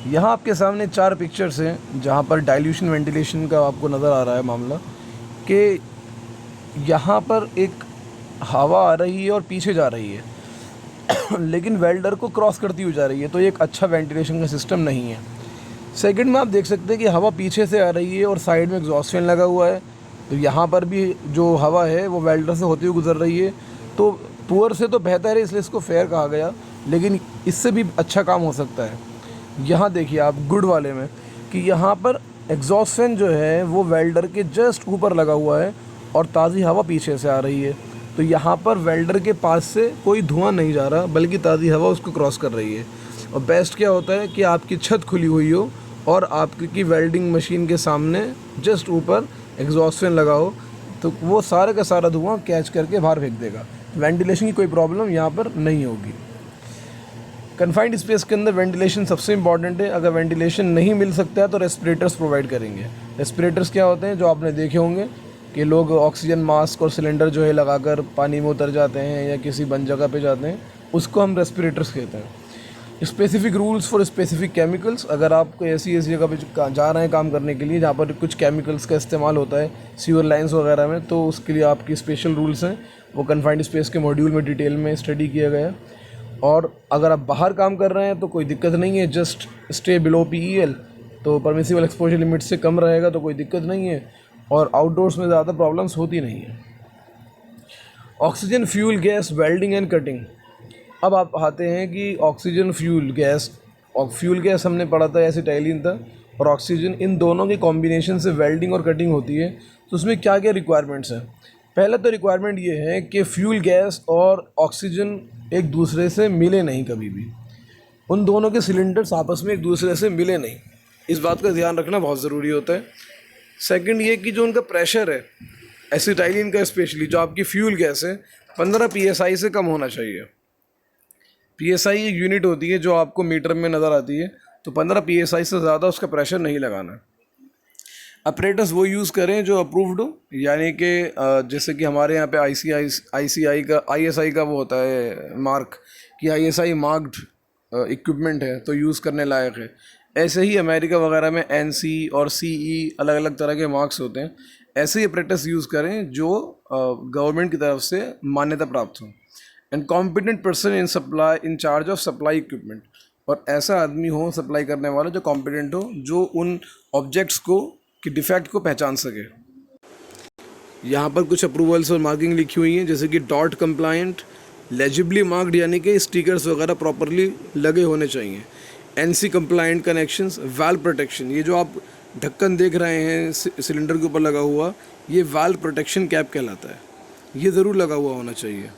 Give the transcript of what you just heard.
यहाँ आपके सामने 4 पिक्चर्स हैं जहाँ पर डाइल्यूशन वेंटिलेशन का आपको नज़र आ रहा है मामला कि यहाँ पर एक हवा आ रही है और पीछे जा रही है लेकिन वेल्डर को क्रॉस करती हुई जा रही है, तो ये एक अच्छा वेंटिलेशन का सिस्टम नहीं है। सेकंड में आप देख सकते हैं कि हवा पीछे से आ रही है और साइड में एग्जॉस्ट फैन लगा हुआ है, तो यहाँ पर भी जो हवा है वो वेल्डर से होती हुई गुजर रही है। तो पुअर से तो बेहतर है, इसलिए इसको फेयर कहा गया, लेकिन इससे भी अच्छा काम हो सकता है। यहाँ देखिए आप गुड वाले में कि यहाँ पर एग्जॉस्ट फैन जो है वो वेल्डर के जस्ट ऊपर लगा हुआ है और ताज़ी हवा पीछे से आ रही है, तो यहाँ पर वेल्डर के पास से कोई धुआं नहीं जा रहा बल्कि ताज़ी हवा उसको क्रॉस कर रही है। और बेस्ट क्या होता है कि आपकी छत खुली हुई हो और आपकी वेल्डिंग मशीन के सामने जस्ट ऊपर एग्जॉस्ट फैन लगा हो, तो वो सारे का सारा धुआं कैच करके बाहर फेंक देगा। वेंटिलेशन की कोई प्रॉब्लम यहाँ पर नहीं होगी। कन्फाइंड स्पेस के अंदर वेंटिलेशन सबसे इंपॉर्टेंट है। अगर वेंटिलेशन नहीं मिल सकता है तो रेस्पिरेटर्स प्रोवाइड करेंगे। रेस्पिरेटर्स क्या होते हैं, जो आपने देखे होंगे कि लोग ऑक्सीजन मास्क और सिलेंडर जो है लगाकर पानी में उतर जाते हैं या किसी बंद जगह पे जाते हैं, उसको हम रेस्पिरेटर्स कहते हैं। Specific rules for specific chemicals, अगर आप कोई ऐसी जगह पे जा रहे हैं काम करने के लिए जहाँ पर कुछ केमिकल्स का इस्तेमाल होता है सीवर लाइंस वगैरह में, तो उसके लिए आपकी स्पेशल रूल्स हैं, वो कन्फाइंड स्पेस के मॉड्यूल में डिटेल में स्टडी किया गया है। और अगर आप बाहर काम कर रहे हैं तो कोई दिक्कत नहीं है, जस्ट स्टे बिलो PEL, तो परमिसिबल एक्सपोजर लिमिट से कम रहेगा तो कोई दिक्कत नहीं है, और आउटडोर्स में ज़्यादा प्रॉब्लम्स होती नहीं है। Oxygen fuel gas welding and cutting. अब आप आते हैं कि ऑक्सीजन फ्यूल गैस, और फ्यूल गैस हमने पढ़ा था एसिटाइलिन था, और ऑक्सीजन, इन दोनों की कॉम्बिनेशन से वेल्डिंग और कटिंग होती है। तो उसमें क्या क्या रिक्वायरमेंट्स हैं। पहला तो रिक्वायरमेंट ये है कि फ्यूल गैस और ऑक्सीजन एक दूसरे से मिले नहीं, कभी भी उन दोनों के सिलेंडर्स आपस में एक दूसरे से मिले नहीं, इस बात का ध्यान रखना बहुत ज़रूरी होता है। सेकंड ये कि जो उनका प्रेशर है एसिटाइलिन का, स्पेशली जो आपकी फ्यूल गैस है, 15 PSI से कम होना चाहिए। PSI एक यूनिट होती है जो आपको मीटर में नज़र आती है, तो 15 PSI से ज़्यादा उसका प्रेशर नहीं लगाना। अपरेटस वो यूज़ करें जो अप्रूव्ड हो, यानी कि जैसे कि हमारे यहाँ पे ICI का, ISI का वो होता है मार्क, कि ISI मार्क्ड इक्विपमेंट है तो यूज़ करने लायक है। ऐसे ही अमेरिका वगैरह में NC और CE अलग अलग तरह के मार्क्स होते हैं। ऐसे ही अपरेटस यूज़ करें जो गवर्नमेंट की तरफ से मान्यता प्राप्त हो। And competent person in charge of supply equipment, और ऐसा आदमी हो सप्लाई करने वाला जो कॉम्पिटेंट हो, जो उन ऑब्जेक्ट्स को कि डिफेक्ट को पहचान सके। यहाँ पर कुछ अप्रूवल्स और मार्किंग लिखी हुई हैं, जैसे कि डॉट कंप्लायंट, लेजिबली मार्क्ड, यानी कि स्टिकर्स वगैरह प्रॉपरली लगे होने चाहिए। NC compliant connections, valve protection, ये जो आप ढक्कन देख रहे हैं सिलेंडर के ऊपर लगा हुआ, ये वाल्व प्रोटेक्शन कैप कहलाता है, ये ज़रूर लगा हुआ होना चाहिए।